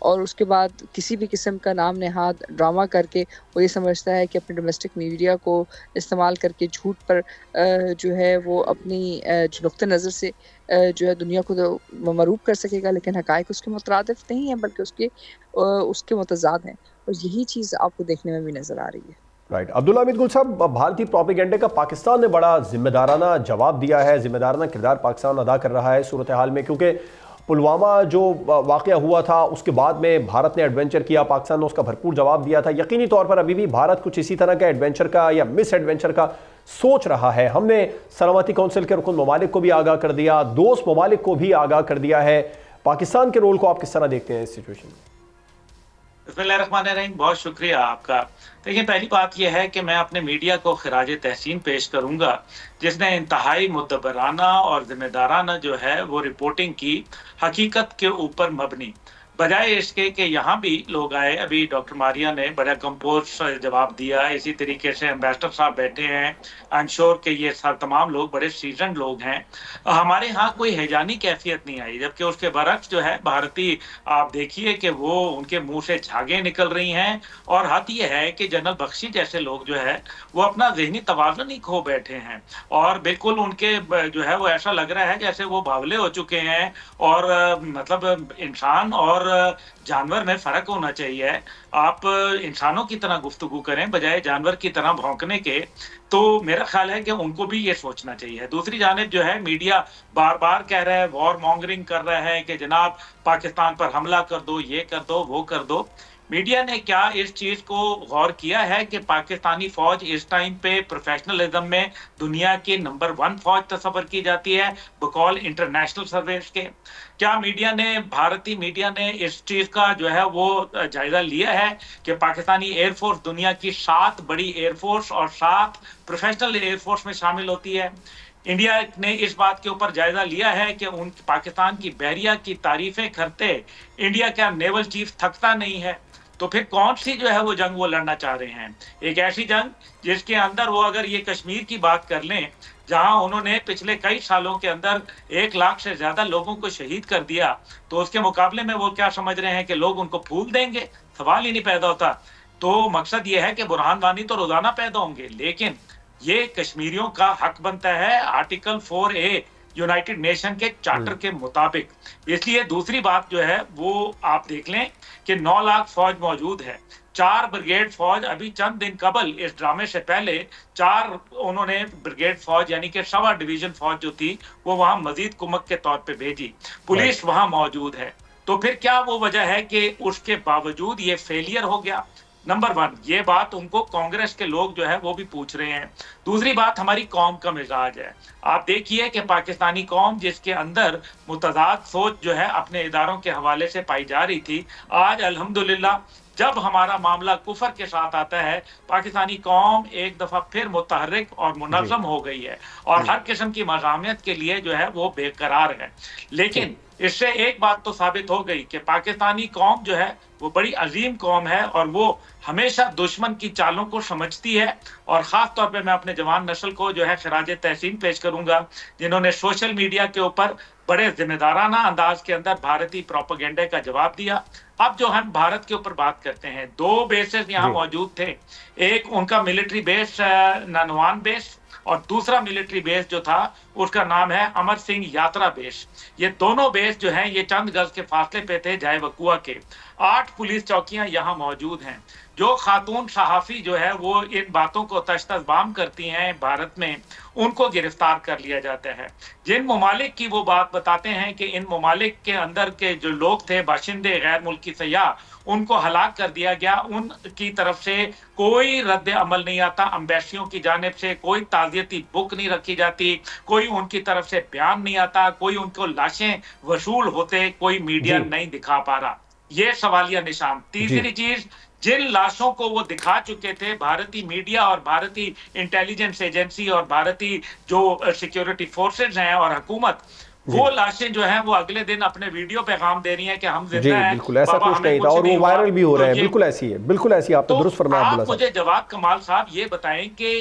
اور اس کے بعد کسی بھی قسم کا نام نہاد ڈرامہ کر کے وہ یہ سمجھتا ہے کہ اپنے ڈومیسٹک میڈیا کو استعمال کر کے جھوٹ پر جو ہے وہ اپنی جو نقطۂ نظر سے جو ہے دنیا کو مروب کر سکے گا، لیکن حقائق اس کے مترادف نہیں ہیں بلکہ اس کے متضاد ہیں، اور یہی چیز آپ کو دیکھنے میں بھی نظر آ رہی ہے۔ رائٹ، عبداللہ حمید گل صاحب، بھارتی پروپیگنڈے کا پاکستان نے بڑا ذمہ دارانہ جواب دیا ہے، ذمہ دارانہ کردار پاکستان ادا کر رہا ہے صورتحال میں، کیونکہ پلوامہ جو واقعہ ہوا تھا اس کے بعد میں بھارت نے ایڈونچر کیا، پاکستان نے اس کا بھرپور جواب دیا تھا۔ یقینی طور پر ابھی بھی بھارت کچھ اسی طرح کا ایڈونچر کا یا مس ایڈونچر کا سوچ رہا ہے۔ ہم نے سلامتی کونسل کے رکن ممالک کو بھی آگاہ کر دیا، دوست ممالک کو بھی آگاہ کر دیا ہے۔ پاکستان کے رول کو آپ کس طرح دیکھتے ہیں اس سچویشن میں؟ بسم اللہ الرحمن الرحیم، بہت شکریہ آپ کا۔ دیکھیں، پہلی بات یہ ہے کہ میں اپنے میڈیا کو خراج تحسین پیش کروں گا جس نے انتہائی مدبرانہ اور ذمہ دارانہ جو ہے وہ رپورٹنگ کی، حقیقت کے اوپر مبنی، بجائے اس کے کہ یہاں بھی لوگ آئے۔ ابھی ڈاکٹر ماریا نے بڑا کمپوز جواب دیا، اسی طریقے سے امبیسڈر صاحب بیٹھے ہیں، آئی ایم شیور کہ یہ تمام لوگ بڑے سیزنڈ لوگ ہیں۔ ہمارے ہاں کوئی ہیجانی کیفیت نہیں آئی، جبکہ اس کے برعکس جو ہے بھارتی، آپ دیکھیے کہ وہ ان کے منہ سے جھاگیں نکل رہی ہیں، اور حد یہ ہے کہ جنرل بخشی جیسے لوگ جو ہے وہ اپنا ذہنی توازن ہی کھو بیٹھے ہیں، اور بالکل ان کے جو ہے وہ ایسا لگ رہا ہے جیسے وہ باولے ہو چکے ہیں، اور مطلب انسان اور جانور میں فرق ہونا چاہیے۔ آپ انسانوں کی طرح گفتگو کریں بجائے جانور کی طرح بھونکنے کے، تو میرا خیال ہے کہ ان کو بھی یہ سوچنا چاہیے۔ دوسری جانب جو ہے میڈیا بار بار کہہ رہا ہے، وار مونگرنگ کر رہا ہے کہ جناب پاکستان پر حملہ کر دو، یہ کر دو، وہ کر دو۔ میڈیا نے کیا اس چیز کو غور کیا ہے کہ پاکستانی فوج اس ٹائم پہ پروفیشنلزم میں دنیا کی نمبر 1 فوج تصور کی جاتی ہے بقول انٹرنیشنل سروس کے؟ کیا میڈیا نے، بھارتی میڈیا نے اس چیز کا جو ہے وہ جائزہ لیا ہے کہ پاکستانی ایئر فورس دنیا کی 7 بڑی ایئر فورس اور 7 پروفیشنل ایئر فورس میں شامل ہوتی ہے؟ انڈیا نے اس بات کے اوپر جائزہ لیا ہے کہ ان پاکستان کی بحریہ کی تعریفیں کرتے انڈیا کا نیول چیف تھکتا نہیں ہے؟ تو پھر کون سی جو ہے وہ جنگ وہ لڑنا چاہ رہے ہیں؟ ایک ایسی جنگ جس کے اندر وہ اگر یہ کشمیر کی بات کر لیں، جہاں انہوں نے پچھلے کئی سالوں کے اندر 1 لاکھ سے زیادہ لوگوں کو شہید کر دیا، تو اس کے مقابلے میں وہ کیا سمجھ رہے ہیں کہ لوگ ان کو پھول دیں گے؟ سوال ہی نہیں پیدا ہوتا۔ تو مقصد یہ ہے کہ برہان وانی تو روزانہ پیدا ہوں گے، لیکن یہ کشمیریوں کا حق بنتا ہے آرٹیکل 4A یونائٹڈ نیشن کے چارٹر کے مطابق۔ اس لیے دوسری بات جو ہے وہ آپ دیکھ لیں کہ 9 لاکھ فوج موجود ہے، 4 بریگیڈ فوج ابھی چند دن قبل اس ڈرامے سے پہلے 4 انہوں نے بریگیڈ فوج یعنی کہ 1.25 ڈویژن فوج جو تھی وہ وہاں مزید کمک کے طور پہ بھیجی، پولیس وہاں موجود ہے۔ تو پھر کیا وہ وجہ ہے کہ اس کے باوجود یہ فیلئر ہو گیا؟ نمبر 1 یہ بات ان کو کانگریس کے لوگ جو ہے وہ بھی پوچھ رہے ہیں۔ دوسری بات ہماری قوم کا مزاج ہے۔ آپ دیکھیے کہ پاکستانی قوم جس کے اندر متضاد سوچ جو ہے اپنے اداروں کے حوالے سے پائی جا رہی تھی، آج الحمدللہ جب ہمارا معاملہ کفر کے ساتھ آتا ہے، پاکستانی قوم ایک دفعہ پھر متحرک اور منظم ہو گئی ہے، اور ہر قسم کی مزاحمت کے لیے جو ہے وہ بے قرار ہے۔ لیکن اس سے ایک بات تو ثابت ہو گئی کہ پاکستانی قوم جو ہے وہ بڑی عظیم قوم ہے، اور وہ ہمیشہ دشمن کی چالوں کو سمجھتی ہے، اور خاص طور پہ میں اپنے جوان نسل کو جو ہے خراج تحسین پیش کروں گا جنہوں نے سوشل میڈیا کے اوپر بڑے ذمہ دارانہ انداز کے اندر بھارتی پروپیگنڈے کا جواب دیا۔ اب جو ہم بھارت کے اوپر بات کرتے ہیں، 2 بیسز یہاں موجود تھے، ایک ان کا ملٹری بیس نانوان بیس، اور دوسرا ملٹری بیس جو تھا اس کا نام ہے امر سنگھ یاترا بیس۔ یہ دونوں بیس جو ہیں یہ چند گز کے فاصلے پہ تھے جائے وقوع کے۔ 8 پولیس چوکیاں یہاں موجود ہیں۔ جو خاتون صحافی جو ہے وہ ان باتوں کو تشتبام کرتی ہیں بھارت میں، ان کو گرفتار کر لیا جاتا ہے۔ جن ممالک کی وہ بات بتاتے ہیں کہ ان ممالک کے اندر کے جو لوگ تھے باشندے غیر ملکی سیاح، ان کو ہلاک کر دیا گیا، ان کی طرف سے کوئی رد عمل نہیں آتا، امبیسیوں کی جانب سے کوئی تعزیتی بک نہیں رکھی جاتی، کوئی ان کی طرف سے بیان نہیں آتا، کوئی ان کو لاشیں وصول ہوتے کوئی میڈیا نہیں دکھا پا رہا۔ یہ سوالیہ نشان۔ تیسری چیز، جن لاشوں کو وہ دکھا چکے تھے بھارتی میڈیا اور بھارتی انٹیلیجنس ایجنسی اور بھارتی جو سیکیورٹی فورسز ہیں اور حکومت، وہ لاشیں جو ہیں وہ اگلے دن اپنے ویڈیو پیغام دے رہی ہیں کہ ہم جی زندہ ہیں، بالکل ایسا بابا کچھ ہمیں نہیں تھا، اور وہ وائرل بھی ہو تو رہے ہیں. یہ بالکل ایسی ہے، بالکل ایسی، آپ نے تو درست فرمایا عبداللہ آپ صاحب. مجھے جواد کمال صاحب یہ بتائیں کہ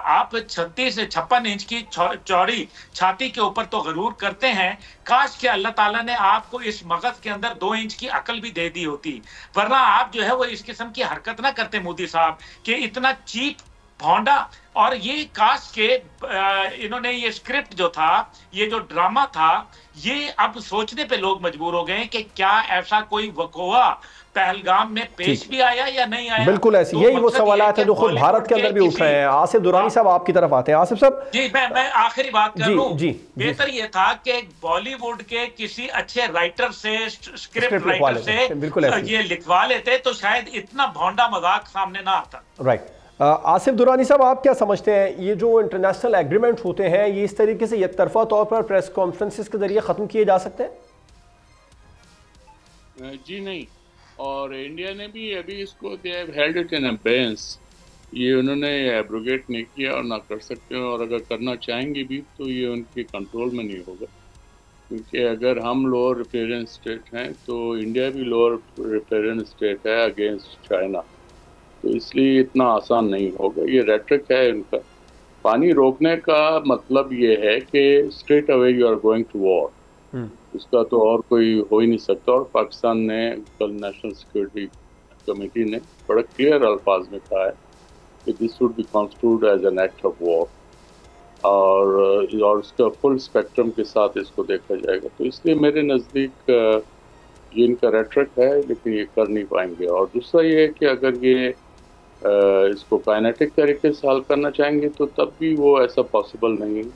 آپ 36 سے 56 انچ کی چوڑی چھاتی کے اوپر تو غرور کرتے ہیں، کاش کہ اللہ تعالیٰ نے آپ کو اس مغز کے اندر 2 انچ کی عقل بھی دے دی ہوتی، ورنہ آپ جو ہے وہ اس قسم کی حرکت نہ کرتے مودی صاحب کہ اتنا چیپ بھونڈا. اور یہ کاش کہ انہوں نے یہ اسکرپٹ جو تھا، یہ جو ڈرامہ تھا، یہ اب سوچنے پہ لوگ مجبور ہو گئے کہ کیا ایسا کوئی وقوع پہلگام میں پیش بھی آیا یا نہیں آیا. بالکل ایسی، یہی وہ سوالات ہیں جو خود بھارت کے اندر بھی اٹھ رہے ہیں. آصف درانی صاحب آپ کی طرف آتے ہیں. آصف صاحب جی میں آخری بات کر لوں. جی بہتر یہ تھا کہ بالی ووڈ کے کسی اچھے رائٹر سے، اسکرپٹ رائٹر سے یہ لکھوا لیتے تو شاید اتنا بھونڈا مذاق سامنے نہ آتا. رائٹ. آصف درانی صاحب آپ کیا سمجھتے ہیں، یہ جو انٹرنیشنل ایگریمنٹ ہوتے ہیں یہ اس طریقے سے یک طرفہ طور پر پریس کانفرنسز کے ذریعے ختم کیے جا سکتے ہیں؟ جی نہیں، اور انڈیا نے بھی ابھی اس کو they have held it in abeyance, یہ انہوں نے ایبروگیٹ نہیں کیا اور نہ کر سکتے ہیں، اور اگر کرنا چاہیں گے بھی تو یہ ان کے کنٹرول میں نہیں ہوگا، کیونکہ اگر ہم لوور ریپیرن اسٹیٹ ہیں تو انڈیا بھی لوور ریپیرن اسٹیٹ ہے اگینسٹ چائنا، تو اس لیے اتنا آسان نہیں ہوگا. یہ ریٹرک ہے ان کا. پانی روکنے کا مطلب یہ ہے کہ straightaway you are going to war, اس کا تو اور کوئی ہو ہی نہیں سکتا. اور پاکستان نے کل نیشنل سیکورٹی کمیٹی نے بڑا کلیئر الفاظ میں کہا ہے کہ this would be construed as an act of war, اور اس کا فل اسپیکٹرم کے ساتھ اس کو دیکھا جائے گا. تو اس لیے میرے نزدیک یہ ان کا ریٹرک ہے، لیکن یہ کر نہیں پائیں گے. اور دوسرا یہ ہے کہ اگر یہ اس کو کائنیٹک طریقے سے حل کرنا چاہیں گے تو تب بھی وہ ایسا پاسبل نہیں.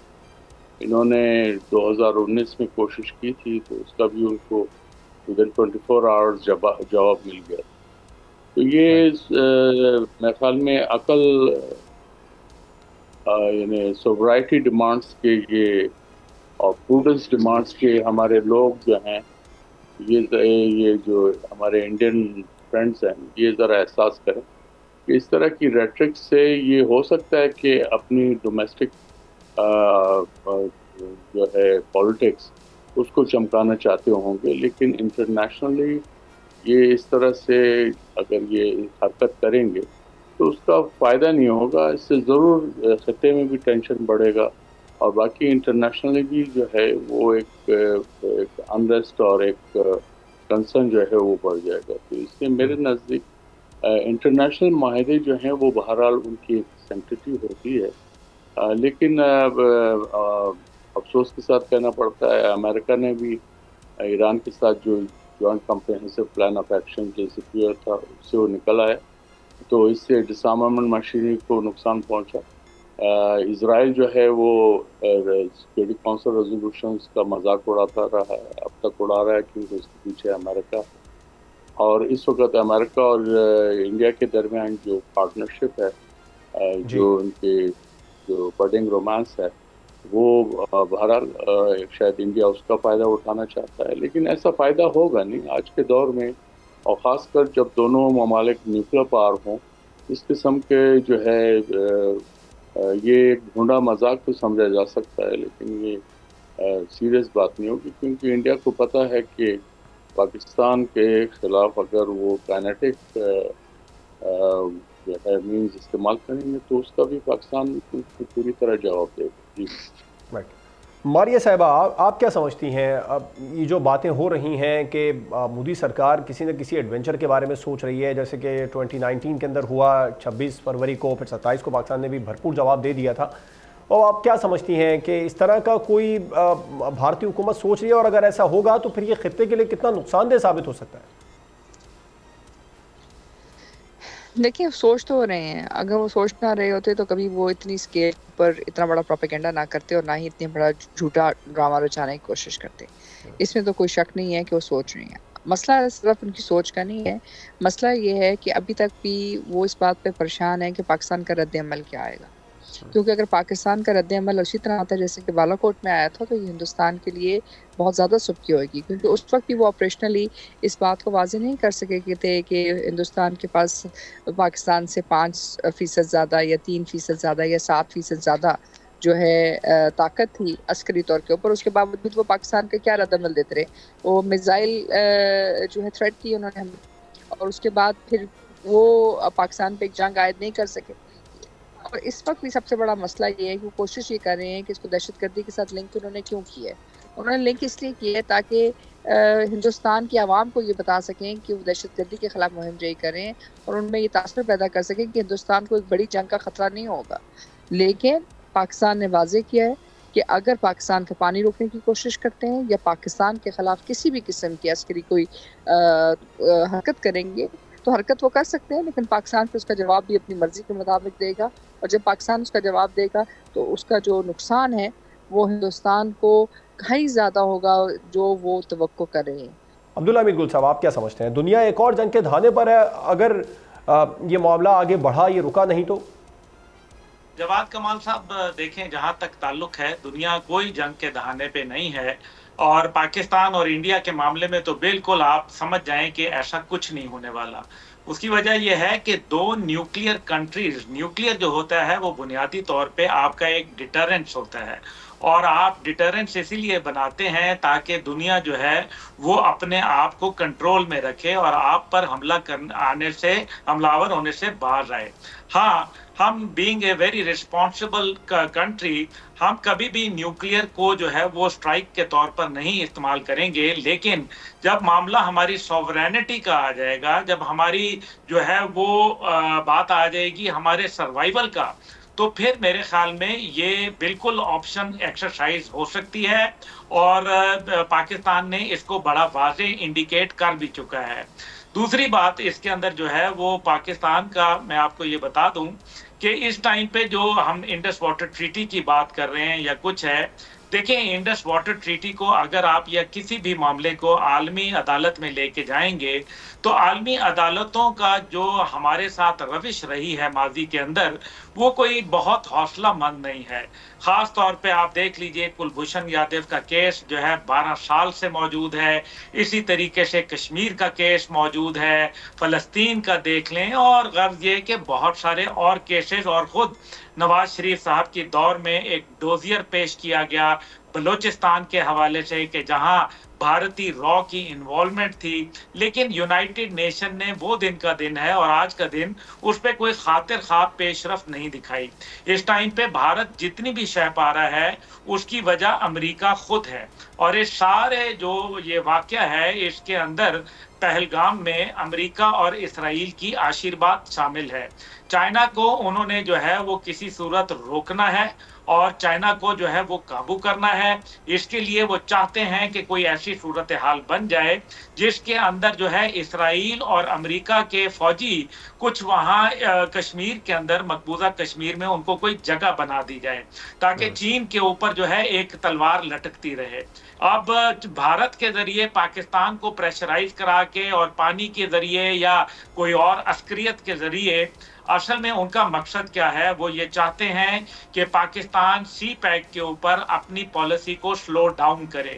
انہوں نے 2019 میں کوشش کی تھی تو اس کا بھی ان کو ودن 24 آورز جواب مل گیا. تو یہ میرے خیال میں عقل یعنی سوبرائٹی ڈیمانڈس کے یہ اور پروڈنس ڈیمانڈس کے ہمارے لوگ جو ہیں، یہ جو ہمارے انڈین فرینڈز ہیں، یہ ذرا احساس کریں کہ اس طرح کی ریٹرک سے یہ ہو سکتا ہے کہ اپنی ڈومیسٹک جو ہے پالیٹکس اس کو چمکانا چاہتے ہوں گے، لیکن انٹرنیشنلی یہ اس طرح سے اگر یہ حرکت کریں گے تو اس کا فائدہ نہیں ہوگا. اس سے ضرور خطے میں بھی ٹینشن بڑھے گا، اور باقی انٹرنیشنلی بھی جو ہے وہ ایک انریسٹ اور ایک کنسرن جو ہے وہ بڑھ جائے گا. تو اس لیے میرے نزدیک انٹرنیشنل معاہدے جو ہیں وہ بہرحال ان کی ایک سینکٹیٹی ہوتی ہے، لیکن افسوس کے ساتھ کہنا پڑتا ہے امریکہ نے بھی ایران کے ساتھ جو joint comprehensive plan of action JCPOA تھا اس سے وہ نکل آیا، تو اس سے ڈس آرمامنٹ مشینری کو نقصان پہنچا. اسرائیل جو ہے وہ سیکورٹی کونسل ریزولوشنز کا مذاق اڑاتا رہا ہے، اب تک اڑا رہا ہے، کیونکہ اس کے پیچھے امریکہ، اور اس وقت امریکہ اور انڈیا کے درمیان جو پارٹنرشپ ہے، جو ان کے جو بڈنگ رومانس ہے، وہ بہرحال شاید انڈیا اس کا فائدہ اٹھانا چاہتا ہے، لیکن ایسا فائدہ ہوگا نہیں آج کے دور میں، اور خاص کر جب دونوں ممالک نیوکلیر پاور ہوں. اس قسم کے جو ہے یہ ایک بھونڈا مذاق تو سمجھا جا سکتا ہے، لیکن یہ سیریس بات نہیں ہوگی، کیونکہ انڈیا کو پتہ ہے کہ پاکستان کے خلاف اگر وہ کائنیٹک جو ہے مینز استعمال کریں گے تو اس کا بھی پاکستان پوری طرح جواب دے گا. جی ماریہ صاحبہ، آپ کیا سمجھتی ہیں؟ اب یہ جو باتیں ہو رہی ہیں کہ مودی سرکار کسی نہ کسی ایڈونچر کے بارے میں سوچ رہی ہے، جیسے کہ 2019 کے اندر ہوا، 26 فروری کو، پھر 27 کو پاکستان نے بھی بھرپور جواب دے دیا تھا، اور آپ کیا سمجھتی ہیں کہ اس طرح کا کوئی بھارتی حکومت سوچ رہی ہے، اور اگر ایسا ہوگا تو پھر یہ خطے کے لیے کتنا نقصان دہ ثابت ہو سکتا ہے؟ دیکھیں سوچ تو ہو رہے ہیں، اگر وہ سوچ نہ رہے ہوتے تو کبھی وہ اتنی اسکیل پر اتنا بڑا پروپیگنڈا نہ کرتے اور نہ ہی اتنے بڑا جھوٹا ڈرامہ رچانے کی کوشش کرتے. اس میں تو کوئی شک نہیں ہے کہ وہ سوچ رہی ہیں. مسئلہ صرف ان کی سوچ کا نہیں ہے، مسئلہ یہ ہے کہ ابھی تک بھی وہ اس بات پہ پریشان ہے کہ پاکستان کا رد عمل کیا آئے گا، کیونکہ اگر پاکستان کا رد عمل اسی طرح آتا ہے جیسے کہ بالا کوٹ میں آیا تھا تو یہ ہندوستان کے لیے بہت زیادہ سبکی ہوئے گی، کیونکہ اس وقت بھی وہ آپریشنلی اس بات کو واضح نہیں کر سکے تھے کہ ہندوستان کے پاس پاکستان سے 5% زیادہ یا 3% زیادہ یا 7% زیادہ جو ہے طاقت تھی عسکری طور کے اوپر، اس کے باوجود وہ پاکستان کا کیا رد عمل دیتے رہے. وہ میزائل جو ہے تھریٹ کی انہوں نے ہمیں، اور اس کے بعد پھر وہ پاکستان پہ ایک جنگ عائد نہیں کر سکے. اور اس وقت بھی سب سے بڑا مسئلہ یہ ہے کہ وہ کوشش یہ کر رہے ہیں کہ اس کو دہشت گردی کے ساتھ لنک انہوں نے کیوں کیا ہے. انہوں نے لنک اس لیے کی ہے تاکہ ہندوستان کی عوام کو یہ بتا سکیں کہ وہ دہشت گردی کے خلاف مہم جاری کریں، اور ان میں یہ تاثر پیدا کر سکیں کہ ہندوستان کو ایک بڑی جنگ کا خطرہ نہیں ہوگا. لیکن پاکستان نے واضح کیا ہے کہ اگر پاکستان کا پانی روکنے کی کوشش کرتے ہیں یا پاکستان کے خلاف کسی بھی قسم کی عسکری کوئی حرکت کریں گے تو حرکت وہ کر سکتے ہیں، لیکن پاکستان پہ اس کا جواب بھی اپنی مرضی کے مطابق دے گا. اور جب پاکستان اس کا جواب دے گا تو اس کا جو نقصان ہے وہ ہندوستان کو کہیں زیادہ ہوگا جو وہ توقع کر رہے ہیں. عبداللہ امیر گل صاحب، آپ کیا سمجھتے ہیں؟ دنیا ایک اور جنگ کے دھانے پر ہے، اگر یہ معاملہ آگے بڑھا، یہ رکا نہیں تو؟ جواد کمال صاحب دیکھیں، جہاں تک تعلق ہے دنیا کوئی جنگ کے دہانے پہ نہیں ہے، اور پاکستان اور انڈیا کے معاملے میں تو بالکل آپ سمجھ جائیں کہ ایسا کچھ نہیں ہونے والا. اس کی وجہ یہ ہے کہ دو نیوکلیئر کنٹریز، نیوکلیئر جو ہوتا ہے وہ بنیادی طور پہ آپ کا ایک ڈیٹرنس ہوتا ہے، اور آپ ڈیٹرنس اسی لیے بناتے ہیں تاکہ دنیا جو ہے وہ اپنے آپ کو کنٹرول میں رکھے اور آپ پر حملہ آور ہونے سے باز آئے. ہاں، ہم being a very responsible country, ہم کبھی بھی نیوکلیئر کو جو ہے وہ اسٹرائک کے طور پر نہیں استعمال کریں گے، لیکن جب معاملہ ہماری سوورینٹی کا آ جائے گا، جب ہماری جو ہے وہ بات آ جائے گی ہمارے سروائیول کا، تو پھر میرے خیال میں یہ بالکل آپشن ایکسرسائز ہو سکتی ہے، اور پاکستان نے اس کو بڑا واضح انڈیکیٹ کر بھی چکا ہے. دوسری بات اس کے اندر جو ہے وہ پاکستان کا، میں آپ کو یہ بتا دوں کہ اس ٹائم پہ جو ہم انڈس واٹر ٹریٹی کی بات کر رہے ہیں یا کچھ ہے، دیکھیں انڈس واٹر ٹریٹی کو اگر آپ یا کسی بھی معاملے کو عالمی عدالت میں لے کے جائیں گے تو عالمی عدالتوں کا جو ہمارے ساتھ روش رہی ہے ماضی کے اندر، وہ کوئی بہت حوصلہ مند نہیں ہے. خاص طور پہ آپ دیکھ لیجئے کلبھوشن یادو کا کیس جو ہے 12 سال سے موجود ہے، اسی طریقے سے کشمیر کا کیس موجود ہے، فلسطین کا دیکھ لیں، اور غرض یہ کہ بہت سارے اور کیسز، اور خود نواز شریف صاحب کی دور میں ایک ڈوزیئر پیش کیا گیا بلوچستان کے حوالے سے کہ جہاں بھارتی را کی انوالومنٹ تھی، لیکن یونائٹڈ نیشن نے وہ دن کا دن ہے اور آج کا دن اس پہ کوئی خاطر خواہ پیش رفت نہیں دکھائی. اس ٹائم پہ بھارت جتنی بھی شہ پا رہا ہے اس کی وجہ امریکہ خود ہے، اور اس سارے جو یہ واقعہ ہے اس کے اندر پہلگام میں امریکہ اور اسرائیل کی آشیرواد شامل ہے. چائنا کو انہوں نے جو ہے وہ کسی صورت روکنا ہے اور چائنا کو جو ہے وہ قابو کرنا ہے. اس کے لیے وہ چاہتے ہیں کہ کوئی ایسی صورتحال بن جائے جس کے اندر جو ہے اسرائیل اور امریکہ کے فوجی کچھ وہاں کشمیر کے اندر، مقبوضہ کشمیر میں ان کو کوئی جگہ بنا دی جائے تاکہ چین کے اوپر جو ہے ایک تلوار لٹکتی رہے. اب بھارت کے ذریعے پاکستان کو پریشرائز کرا کے اور پانی کے ذریعے یا کوئی اور عسکریت کے ذریعے، اصل میں ان کا مقصد کیا ہے؟ وہ یہ چاہتے ہیں کہ پاکستان سی پیک کے اوپر اپنی پالیسی کو سلو ڈاؤن کرے.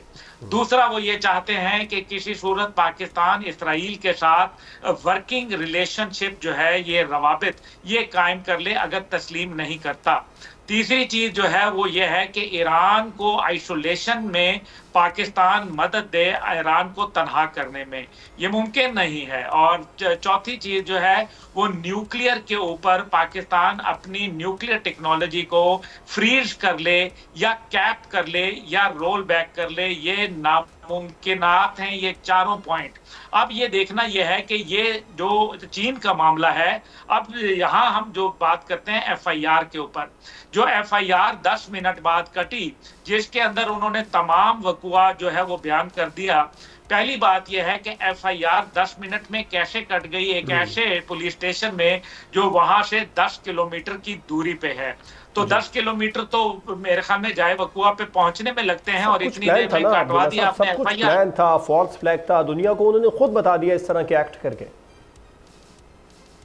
دوسرا وہ یہ چاہتے ہیں کہ کسی صورت پاکستان اسرائیل کے ساتھ ورکنگ ریلیشن شپ جو ہے، یہ روابط یہ قائم کر لے اگر تسلیم نہیں کرتا. تیسری چیز جو ہے وہ یہ ہے کہ ایران کو آئسولیشن میں پاکستان مدد دے، ایران کو تنہا کرنے میں یہ ممکن نہیں ہے. اور چوتھی چیز جو ہے وہ نیوکلیئر کے اوپر پاکستان اپنی نیوکلیئر ٹیکنالوجی کو فریز کر لے یا کیپ کر لے یا رول بیک کر لے، یہ ناممکنات ہیں یہ چاروں پوائنٹ. اب یہ دیکھنا یہ ہے کہ یہ جو چین کا معاملہ ہے، اب یہاں ہم جو بات کرتے ہیں ایف آئی آر کے اوپر، جو ایف آئی آر 10 منٹ بعد کٹی جس کے اندر انہوں نے تمام وقوعات جو ہے وہ بیان کر دیا. پہلی بات یہ ہے کہ ایف آئی آر 10 منٹ میں کیسے کٹ گئی ایک ایسے پولیس اسٹیشن میں جو وہاں سے 10 کلومیٹر کی دوری پہ ہے. تو 10 کلومیٹر تو میرے خیال میں جائے وقوع پہ پہنچنے میں لگتے ہیں، اور اتنی دیر میں کٹوا دیا آپ نے ایف آئی آر. پلان تھا، فالس فلیگ تھا، دنیا کو انہوں نے خود بتا دیا اس طرح کے ایکٹ کر کے.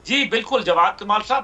جی بالکل جواد کمال صاحب،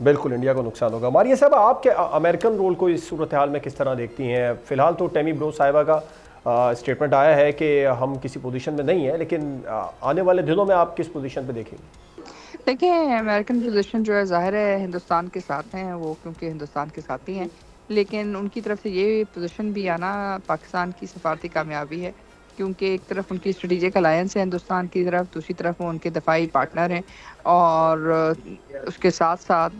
بالکل انڈیا کو نقصان ہوگا. ماریہ صاحب آپ کے امریکن رول کو اس صورتحال میں کس طرح دیکھتی ہیں؟ فی الحال تو ٹیمی برو صاحبہ کا اسٹیٹمنٹ آیا ہے کہ ہم کسی پوزیشن میں نہیں ہیں، لیکن آنے والے دنوں میں آپ کس پوزیشن پہ دیکھیں گے؟ دیکھیں امریکن پوزیشن جو ہے ظاہر ہے ہندوستان کے ساتھ ہیں، وہ کیونکہ ہندوستان کے ساتھ ہی ہیں، لیکن ان کی طرف سے یہ پوزیشن بھی آنا پاکستان کی سفارتی کامیابی ہے، کیونکہ ایک طرف ان کی اسٹریٹجک الائنس ہے ہندوستان کی طرف، دوسری طرف وہ ان کے دفاعی پارٹنر ہیں، اور اس کے ساتھ ساتھ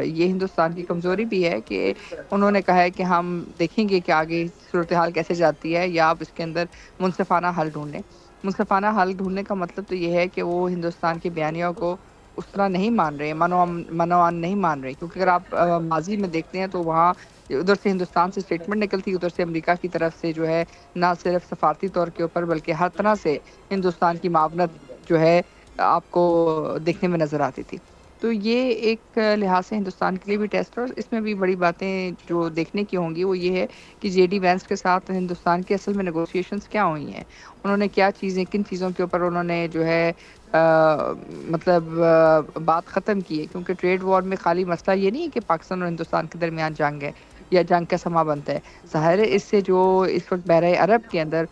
یہ ہندوستان کی کمزوری بھی ہے کہ انہوں نے کہا ہے کہ ہم دیکھیں گے کہ آگے صورتحال کیسے جاتی ہے، یا آپ اس کے اندر منصفانہ حل ڈھونڈیں. منصفانہ حل ڈھونڈنے کا مطلب تو یہ ہے کہ وہ ہندوستان کے بیانیوں کو اس طرح نہیں مان رہے، منوان نہیں مان رہے، کیونکہ اگر آپ ماضی میں دیکھتے ہیں تو وہاں ادھر سے ہندوستان سے اسٹیٹمنٹ نکلتی، ادھر سے امریکہ کی طرف سے جو ہے نہ صرف سفارتی طور کے اوپر بلکہ ہر طرح سے ہندوستان کی معاونت جو ہے آپ کو دیکھنے میں نظر آتی تھی. تو یہ ایک لحاظ سے ہندوستان کے لیے بھی ٹیسٹ ہے، اور اس میں بھی بڑی باتیں جو دیکھنے کی ہوں گی وہ یہ ہے کہ جے ڈی وینس کے ساتھ ہندوستان کی اصل میں نیگوشیشنز کیا ہوئی ہیں، انہوں نے کیا چیزیں، کن چیزوں کے اوپر انہوں نے جو ہے مطلب بات ختم کی ہے. کیونکہ ٹریڈ وار میں خالی مسئلہ یہ نہیں ہے کہ پاکستان اور ہندوستان کے درمیان جنگ ہے یا جنگ کا سما بنتا ہے، ظاہر ہے اس سے جو اس وقت بحرۂ عرب کے اندر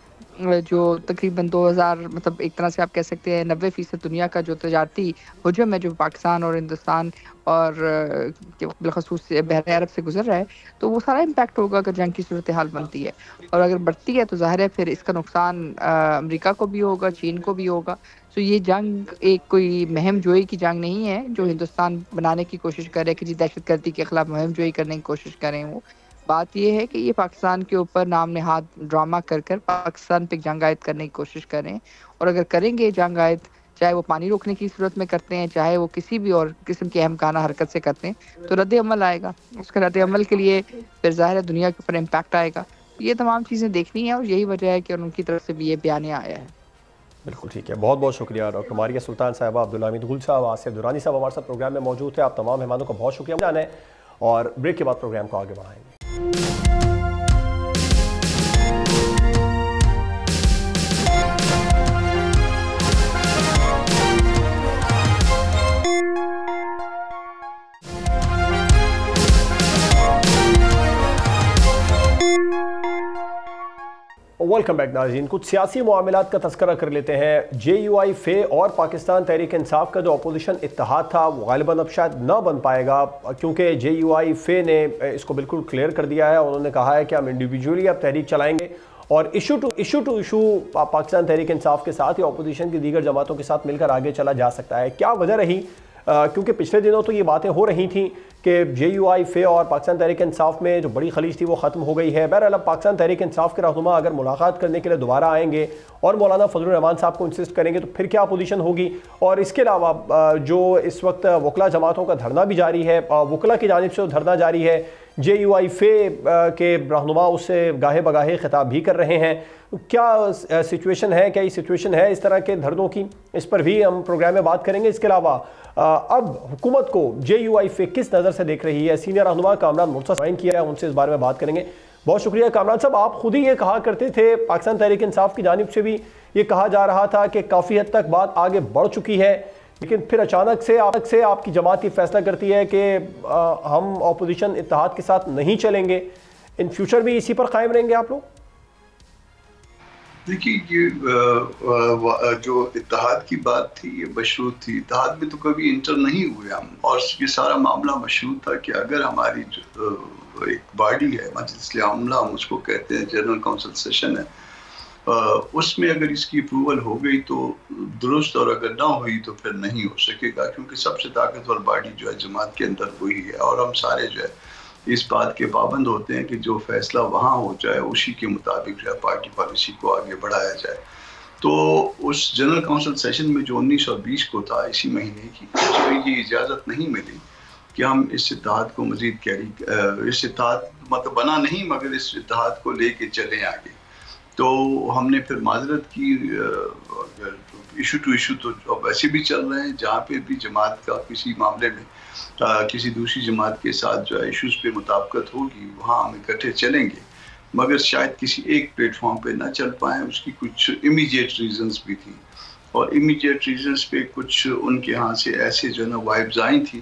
جو تقریباً 2000 مطلب ایک طرح سے آپ کہہ سکتے ہیں 90% دنیا کا جو تجارتی حجم ہے جو پاکستان اور ہندوستان اور بالخصوص بحرۂ عرب سے گزر رہا ہے، تو وہ سارا امپیکٹ ہوگا اگر جنگ کی صورتحال بنتی ہے، اور اگر بڑھتی ہے تو ظاہر ہے پھر اس کا نقصان امریکہ کو بھی ہوگا، چین کو بھی ہوگا. تو یہ جنگ ایک کوئی مہم جوئی کی جنگ نہیں ہے جو ہندوستان بنانے کی کوشش کرے کہ جی دہشت گردی کے خلاف مہم جوئی کرنے کی کوشش کریں. وہ بات یہ ہے کہ یہ پاکستان کے اوپر نام نہاد ڈرامہ کر پاکستان پہ جنگ عائد کرنے کی کوشش کریں، اور اگر کریں گے جنگ عائد، چاہے وہ پانی روکنے کی صورت میں کرتے ہیں، چاہے وہ کسی بھی اور قسم کی احمقانہ حرکت سے کرتے ہیں، تو رد عمل آئے گا. اس کے رد عمل کے لیے پھر ظاہر ہے دنیا کے اوپر امپیکٹ آئے گا. یہ تمام چیزیں دیکھنی ہیں، اور یہی وجہ ہے کہ ان کی طرف سے بھی یہ بیانیہ آیا ہے. بالکل ٹھیک ہے، بہت بہت شکریہ ڈاکٹر ماریہ سلطان صاحبہ، عبدالحمید غل صاحب، آصف درانی صاحب ہمارے ساتھ پروگرام میں موجود تھے. آپ تمام مہمانوں کا بہت شکریہ جانا ہے، اور بریک کے بعد پروگرام کو آگے بڑھائیں گے. ویلکم بیک ناظرین. کچھ سیاسی معاملات کا تذکرہ کر لیتے ہیں. جے یو آئی فے اور پاکستان تحریک انصاف کا جو اپوزیشن اتحاد تھا وہ غالباً اب شاید نہ بن پائے گا، کیونکہ جے یو آئی فے نے اس کو بالکل کلیئر کر دیا ہے. انہوں نے کہا ہے کہ ہم انڈیویجولی اب تحریک چلائیں گے، اور issue to issue Pakistan Tehreek Insaf کے ساتھ یا اپوزیشن کی دیگر جماعتوں کے ساتھ مل کر آگے چلا جا سکتا ہے. کیا وجہ رہی؟ کیونکہ پچھلے دنوں تو یہ باتیں ہو رہی تھیں کہ جے یو آئی فے اور پاکستان تحریک انصاف میں جو بڑی خلیج تھی وہ ختم ہو گئی ہے. بہرحال اب پاکستان تحریک انصاف کے رہنما اگر ملاقات کرنے کے لیے دوبارہ آئیں گے اور مولانا فضل الرحمان صاحب کو انسسٹ کریں گے تو پھر کیا پوزیشن ہوگی. اور اس کے علاوہ جو اس وقت وکلا جماعتوں کا دھرنا بھی جاری ہے، وکلا کی جانب سے دھرنا جاری ہے، جے یو آئی فے کے رہنما اس سے گاہے بگاہے خطاب بھی کر رہے ہیں. کیا سچویشن ہے، کیا یہ سچویشن ہے اس طرح کے دھرنوں کی؟ اس پر بھی ہم پروگرام میں بات کریں گے. اس کے علاوہ اب حکومت کو جے یو آئی فے کس نظر سے دیکھ رہی ہے، سینئر رہنما کامران مرتضیٰ جوائن کیا ہے، ان سے اس بارے میں بات کریں گے. بہت شکریہ کامران صاحب. آپ خود ہی یہ کہا کرتے تھے، پاکستان تحریک انصاف کی جانب سے بھی یہ کہا جا رہا تھا کہ کافی حد تک بات آگے بڑھ چکی ہے، لیکن پھر اچانک سے آپ کی جماعت یہ فیصلہ کرتی ہے کہ ہم اپوزیشن اتحاد کے ساتھ نہیں چلیں گے. ان فیوچر بھی اسی پر قائم رہیں گے آپ لوگ؟ دیکھیے یہ جو اتحاد کی بات تھی یہ مشروط تھی، اتحاد میں تو کبھی انٹر نہیں ہوئے ہم، اور یہ سارا معاملہ مشروط تھا کہ اگر ہماری ایک باڈی ہے مجلس عاملہ ہم اس کو کہتے ہیں، جنرل کونسل سیشن ہے، اس میں اگر اس کی اپروول ہو گئی تو درست، اور اگر نہ ہوئی تو پھر نہیں ہو سکے گا، کیونکہ سب سے طاقتور باڈی جو ہے جماعت کے اندر وہی ہے، اور ہم سارے جو ہے اس بات کے پابند ہوتے ہیں کہ جو فیصلہ وہاں ہو جائے اسی کے مطابق جو ہے پارٹی پالیسی کو آگے بڑھایا جائے. تو اس جنرل کونسل سیشن میں جو 19 اور 20 کو تھا اسی مہینے کی، اس میں یہ اجازت نہیں ملی کہ ہم اس اتحاد کو مزید اس اتحاد مطلب بنا نہیں مگر اس اتحاد کو لے کے چلیں آگے. تو ہم نے پھر معذرت کی، ایشو ٹو ایشو تو اب ایسے بھی چل رہے ہیں، جہاں پہ بھی جماعت کا کسی معاملے میں کسی دوسری جماعت کے ساتھ جو ہے ایشوز پہ مطابقت ہوگی وہاں ہم اکٹھے چلیں گے، مگر شاید کسی ایک پلیٹ فارم پہ نہ چل پائیں. اس کی کچھ امیجیٹ ریزنز بھی تھیں، اور امیجیٹ ریزنز پہ کچھ ان کے ہاں سے ایسے جو ہے نا وائبز آئی تھیں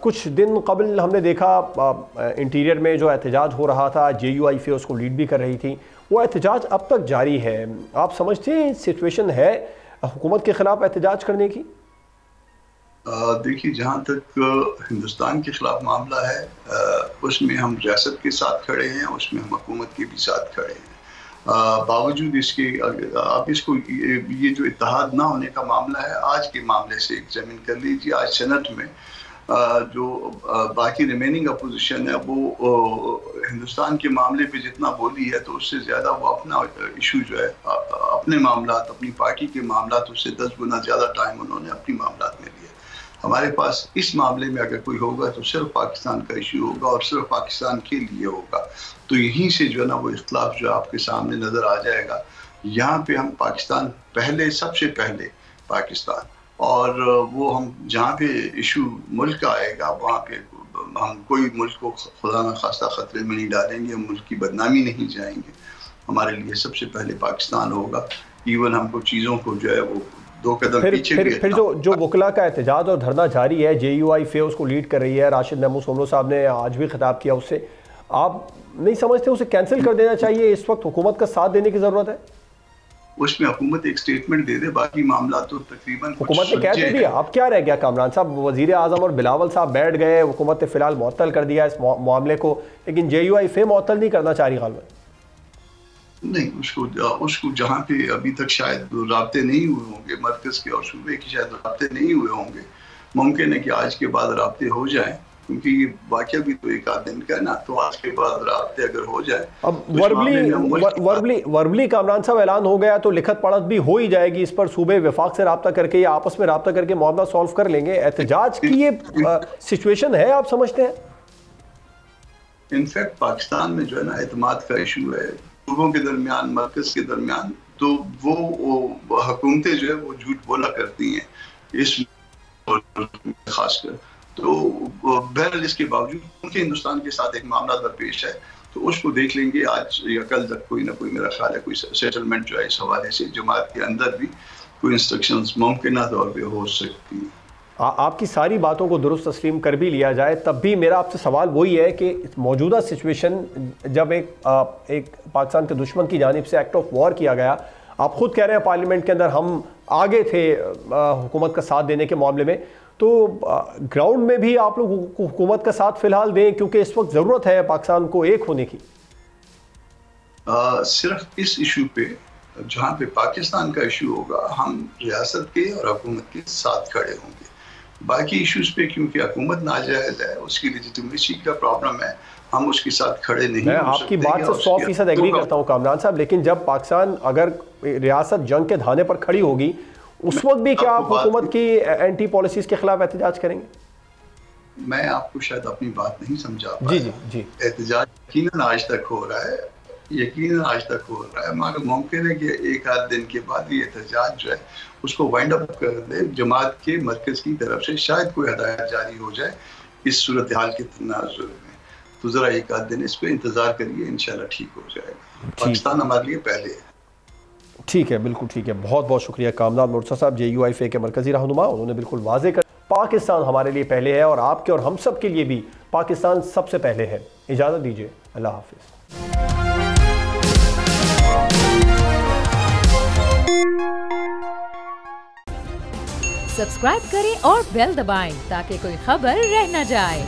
کچھ دن قبل ہم نے دیکھا انٹیریئر میں جو احتجاج ہو رہا تھا، JUI اس کو لیڈ بھی کر رہی تھی، وہ احتجاج اب تک جاری ہے. آپ سمجھتے ہیں سچویشن ہے حکومت کے خلاف احتجاج کرنے کی؟ دیکھیے، جہاں تک ہندوستان کے خلاف معاملہ ہے اس میں ہم ریاست کے ساتھ کھڑے ہیں، اس میں ہم حکومت کے بھی ساتھ کھڑے ہیں. باوجود اس کے آپ اس کو یہ جو اتحاد نہ ہونے کا معاملہ ہے، آج کے معاملے سے ایگزامن کر لیجیے. آج سینٹ میں جو باقی ریمیننگ اپوزیشن ہے وہ ہندوستان کے معاملے پہ جتنا بولی ہے تو اس سے زیادہ وہ اپنا ایشو جو ہے، اپنے معاملات، اپنی پارٹی کے معاملات، اس سے 10 گنا زیادہ ٹائم انہوں نے اپنی معاملات میں لیا. ہمارے پاس اس معاملے میں اگر کوئی ہوگا تو صرف پاکستان کا ایشو ہوگا اور صرف پاکستان کے لیے ہوگا. تو یہیں سے جو ہے نا وہ اختلاف جو آپ کے سامنے نظر آ جائے گا. یہاں پہ ہم پاکستان پہلے، سب سے پہلے پاکستان، اور وہ ہم جہاں پہ ایشو ملک کا آئے گا وہاں پہ ہم کوئی ملک کو خدا نخواستہ خطرے میں نہیں ڈالیں گے، ہم ملک کی بدنامی نہیں جائیں گے. ہمارے لیے سب سے پہلے پاکستان ہوگا. ایون ہم کو چیزوں کو جو ہے وہ دو قدم پیچھے پھر جو وکلا کا احتجاج اور دھرنا جاری ہے، JUI اس کو لیڈ کر رہی ہے، راشد محمود سوملو صاحب نے آج بھی خطاب کیا، اس سے آپ نہیں سمجھتے اسے کینسل کر دینا چاہیے؟ اس وقت حکومت کا ساتھ دینے کی ضرورت ہے. اس میں حکومت ایک سٹیٹمنٹ دے دے، باقی معاملات تو تقریباً حکومت نے کہہ دیا. اب کیا رہ گیا کامران صاحب؟ وزیر اعظم اور بلاول صاحب بیٹھ گئے، حکومت نے فی الحال معطل کر دیا اس معاملے کو، لیکن JUI معطل نہیں کرنا چاہ رہی غالباً. نہیں، اس کو جہاں پہ ابھی تک شاید رابطے نہیں ہوئے ہوں گے، مرکز کے اور صوبے کے شاید رابطے نہیں ہوئے ہوں گے. ممکن ہے کہ آج کے بعد رابطے ہو جائیں، کیونکہ یہ واقعہ بھی تو ایک آدھ دن کا ہے نا، تو آج کے بعد رابطے اگر ہو جائے. اب وربلی کامران صاحب اعلان ہو گیا تو لکھت پڑھت بھی ہو ہی جائے گی اس پر. صوبے وفاق سے رابطہ کر کے یا آپس میں رابطہ کر کے معاملہ سالو کر لیں گے. احتجاج کی یہ سچویشن ہے آپ سمجھتے ہیں؟ انفیکٹ پاکستان میں جو ہے نا اعتماد کا ایشو ہے صوبوں کے درمیان، مرکز کے درمیان. تو وہ حکومتیں جو ہے وہ جھوٹ بولا کرتی ہیں اس خاص کر. تو بہرحال اس کے باوجود ان کے ہندوستان کے ساتھ ایک معاملہ درپیش ہے، تو اس کو دیکھ لیں گے. آج یا کل تک کوئی نہ کوئی میرا خیال ہے کوئی سیٹلمنٹ جو ہے اس حوالے سے جماعت کے اندر بھی کوئی انسٹرکشنز ممکنہ طور پہ ہو سکتی ہیں. آپ کی ساری باتوں کو درست تسلیم کر بھی لیا جائے، تب بھی میرا آپ سے سوال وہی ہے کہ موجودہ سچویشن جب ایک پاکستان کے دشمن کی جانب سے ایکٹ آف وار کیا گیا، آپ خود کہہ رہے ہیں پارلیمنٹ کے اندر ہم آگے تھے حکومت کا ساتھ دینے کے معاملے میں، تو گراؤنڈ میں بھی آپ لوگ حکومت کا ساتھ فی الحال دیں، کیونکہ اس وقت ضرورت ہے پاکستان کو ایک ہونے کی. صرف اس ایشو پہ جہاں پہ پاکستان کا ایشو ہوگا ہم ریاست کے اور حکومت کے ساتھ کھڑے ہوں گے. باقی ایشوز پہ کیونکہ حکومت ناجائز ہے، اس کی لیجیٹمیسی کا پرابلم ہے، ہم اس کے ساتھ کھڑے نہیں ہو سکتے. میں آپ کی بات سے 100% ایگری کرتا ہوں کامران صاحب، لیکن جب پاکستان اگر ریاست جنگ کے دھانے پر کھڑی ہوگی اس وقت بھی کیا آپ حکومت کی اینٹی پالیسیز کے خلاف احتجاج کریں گے؟ میں آپ کو شاید اپنی بات نہیں سمجھا پایا. جی احتجاج یقیناً آج تک ہو رہا ہے، مگر ممکن ہے کہ ایک آدھ دن کے بعد یہ احتجاج جو ہے اس کو وائنڈ اپ کر دے جماعت کے مرکز کی طرف سے. شاید کوئی ہدایت جاری ہو جائے اس صورتحال کے تناظر میں، تو ذرا ایک آدھ دن اس پہ انتظار کریے، انشاءاللہ ٹھیک ہو جائے گا. پاکستان ہمارے لیے پہلے ہے. ٹھیک ہے، بالکل ٹھیک ہے. بہت بہت شکریہ کامران مرتضیٰ صاحب، JUI کے مرکزی رہنما. انہوں نے بالکل واضح کر پاکستان ہمارے لیے پہلے ہے، اور آپ کے اور ہم سب کے لیے بھی پاکستان سب سے پہلے ہے. اجازت دیجیے، اللہ حافظ. سبسکرائب کریں اور بیل دبائیں تاکہ کوئی خبر رہ نہ جائے.